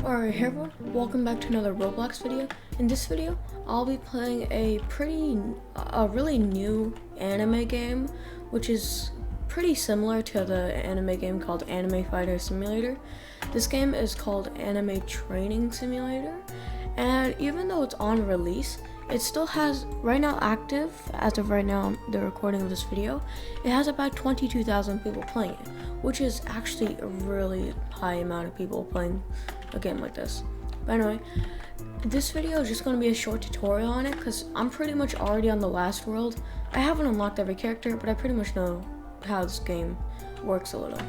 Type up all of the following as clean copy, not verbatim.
Alright, hey everyone, welcome back to another Roblox video. In this video, I'll be playing a really new anime game, which is pretty similar to the anime game called Anime Fighter Simulator. This game is called Anime Training Simulator, and even though it's on release, it still has, right now active, as of right now, the recording of this video, it has about 22,000 people playing it, which is actually a really high amount of people playing a game like this. But anyway, this video is just going to be a short tutorial on it because I'm pretty much already on the last world. I haven't unlocked every character, but I pretty much know how this game works a little.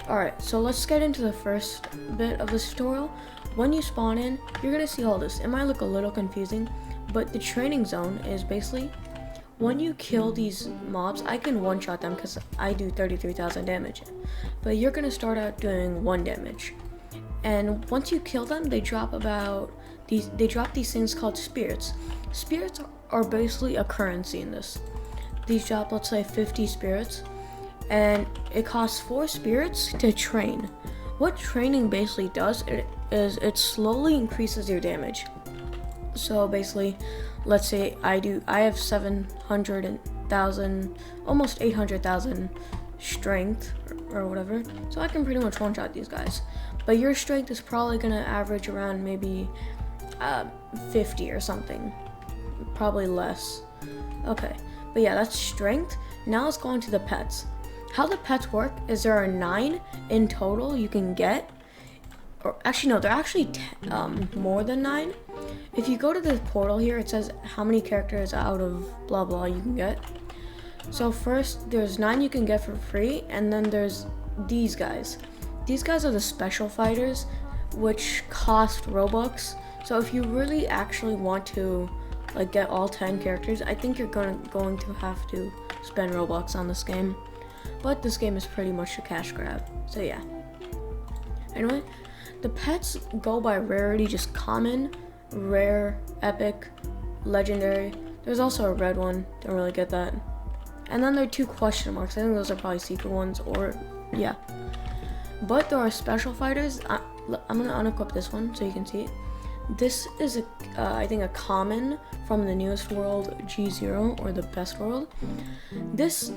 Alright, so let's get into the first bit of this tutorial. When you spawn in, you're going to see all this. It might look a little confusing, but the training zone is basically when you kill these mobs, I can one-shot them because I do 33,000 damage. But you're going to start out doing 1 damage. And once you kill them, they drop these things called spirits. Spirits are basically a currency in this. These drop, let's say, 50 spirits, and it costs 4 spirits to train. What training basically does is it slowly increases your damage. So basically, let's say I have 700,000, almost 800,000 strength or whatever, so I can pretty much one-shot these guys. But your strength is probably gonna average around maybe 50 or something, probably less. Okay, but yeah, that's strength. Now let's go into the pets. How the pets work is there are 9 in total you can get, or actually no, there are actually more than 9. If you go to the portal here, it says how many characters out of blah blah you can get. So first, there's 9 you can get for free, and then there's these guys. These guys are the special fighters, which cost Robux. So if you really actually want to get all 10 characters, I think you're going to have to spend Robux on this game. But this game is pretty much a cash grab. So yeah. Anyway, the pets go by rarity, just common, rare, epic, legendary. There's also a red one, don't really get that. And then there are 2 question marks. I think those are probably secret ones, or yeah. But there are special fighters. I'm gonna unequip this one so you can see it. This is I think a common from the newest world, G0, or the best world. This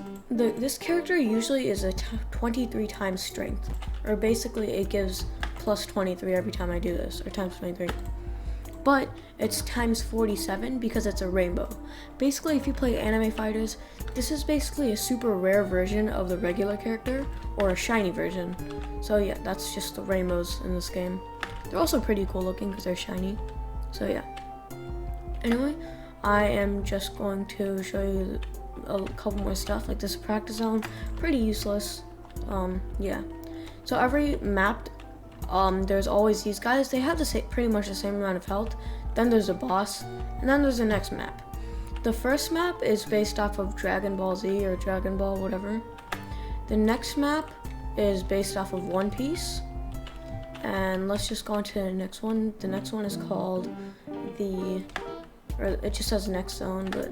character usually is a 23 times strength, or basically it gives plus 23 every time I do this, or times 23. But it's times 47 because it's a rainbow. Basically, if you play anime fighters, this is basically a super rare version of the regular character, or a shiny version. So yeah, that's just the rainbows in this game. They're also pretty cool looking because they're shiny. So yeah. Anyway, I am just going to show you a couple more stuff, like this practice zone. Pretty useless. Yeah. So every map, there's always these guys. They have pretty much the same amount of health. Then there's a boss, and then there's the next map. The first map is based off of Dragon Ball Z or Dragon Ball, whatever. The next map is based off of One Piece. And let's just go on to the next one. The next one is called it just says next zone, but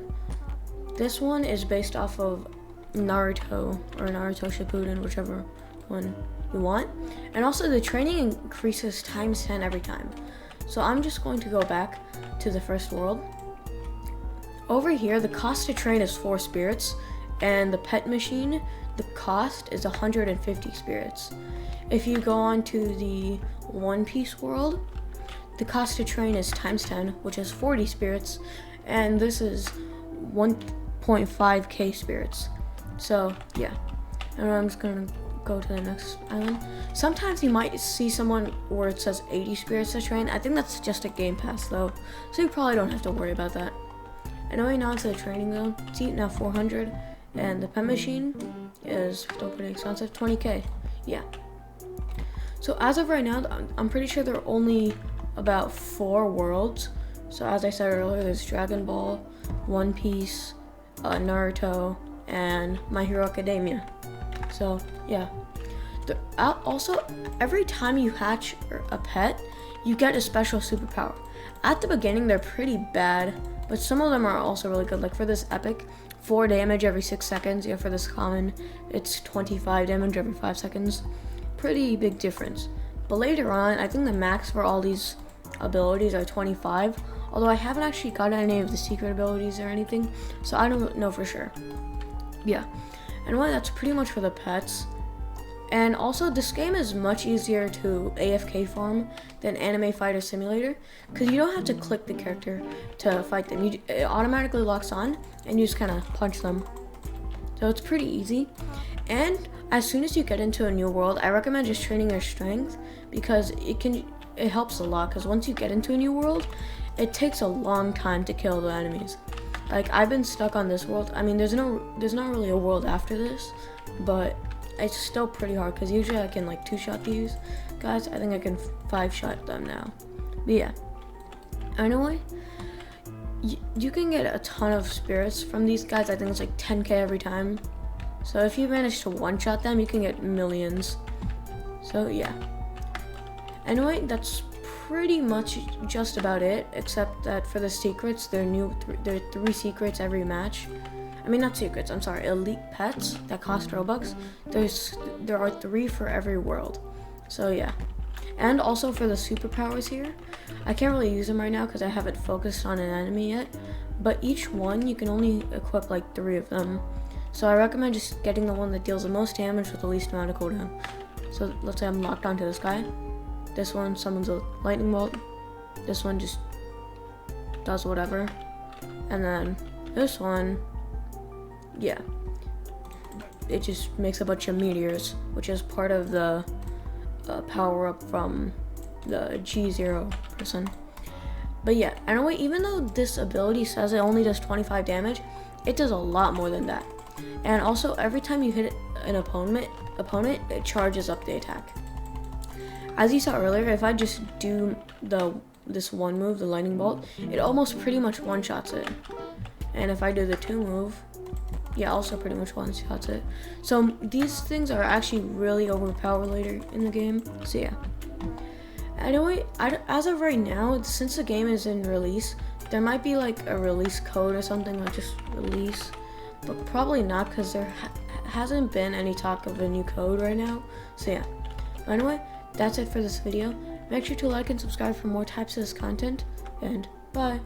this one is based off of Naruto or Naruto Shippuden, whichever one you want. And also the training increases times 10 every time. So I'm just going to go back to the first world. Over here, the cost to train is 4 spirits, and the pet machine, the cost is 150 spirits. If you go on to the One Piece world, the cost to train is times 10, which is 40 spirits, and this is 1.5k spirits. So yeah, and I'm just gonna go to the next island. Sometimes you might see someone where it says 80 spirits to train. I think that's just a game pass though, so you probably don't have to worry about that. Anyway, now into the training zone. See, now 400, and the pet machine is still pretty expensive, 20k. Yeah. So as of right now, I'm pretty sure there are only about 4 worlds. So as I said earlier, there's Dragon Ball, One Piece, Naruto, and My Hero Academia. So yeah. Also, every time you hatch a pet, you get a special superpower. At the beginning, they're pretty bad, but some of them are also really good. Like for this epic, 4 damage every 6 seconds. Yeah, for this common, it's 25 damage every 5 seconds. Pretty big difference. But later on, I think the max for all these abilities are 25. Although I haven't actually got any of the secret abilities or anything, so I don't know for sure. Yeah. Anyway, that's pretty much for the pets. And also, this game is much easier to AFK farm than Anime Fighter Simulator, because you don't have to click the character to fight them. It automatically locks on, and you just kind of punch them. So it's pretty easy. And as soon as you get into a new world, I recommend just training your strength, because it helps a lot. Because once you get into a new world, it takes a long time to kill the enemies. Like, I've been stuck on this world. I mean, there's not really a world after this, but it's still pretty hard, because usually I can like 2-shot these guys. I think I can 5-shot them now. But yeah. Anyway, you can get a ton of spirits from these guys. I think it's like 10k every time. So if you manage to 1-shot them, you can get millions. So yeah. Anyway, that's pretty much just about it, except that for the secrets, there are 3 secrets every match. I mean, not secrets, I'm sorry, elite pets that cost Robux. There are 3 for every world. So yeah. And also for the superpowers here, I can't really use them right now because I haven't focused on an enemy yet, but each one you can only equip like 3 of them. So I recommend just getting the one that deals the most damage with the least amount of cooldown. So let's say I'm locked onto this guy. This one summons a lightning bolt. This one just does whatever. And then this one, yeah, it just makes a bunch of meteors, which is part of the power up from the G0 person. But yeah, anyway, even though this ability says it only does 25 damage, it does a lot more than that. And also, every time you hit an opponent, it charges up the attack. As you saw earlier, if I just do this one move, the lightning bolt, it almost pretty much one-shots it. And if I do the 2 move, yeah, also pretty much one-shots it. So these things are actually really overpowered later in the game. So yeah. Anyway, as of right now, since the game is in release, there might be like a release code or something, like just release, but probably not, because there hasn't been any talk of a new code right now. So yeah. Anyway, that's it for this video. Make sure to like and subscribe for more types of this content, and bye.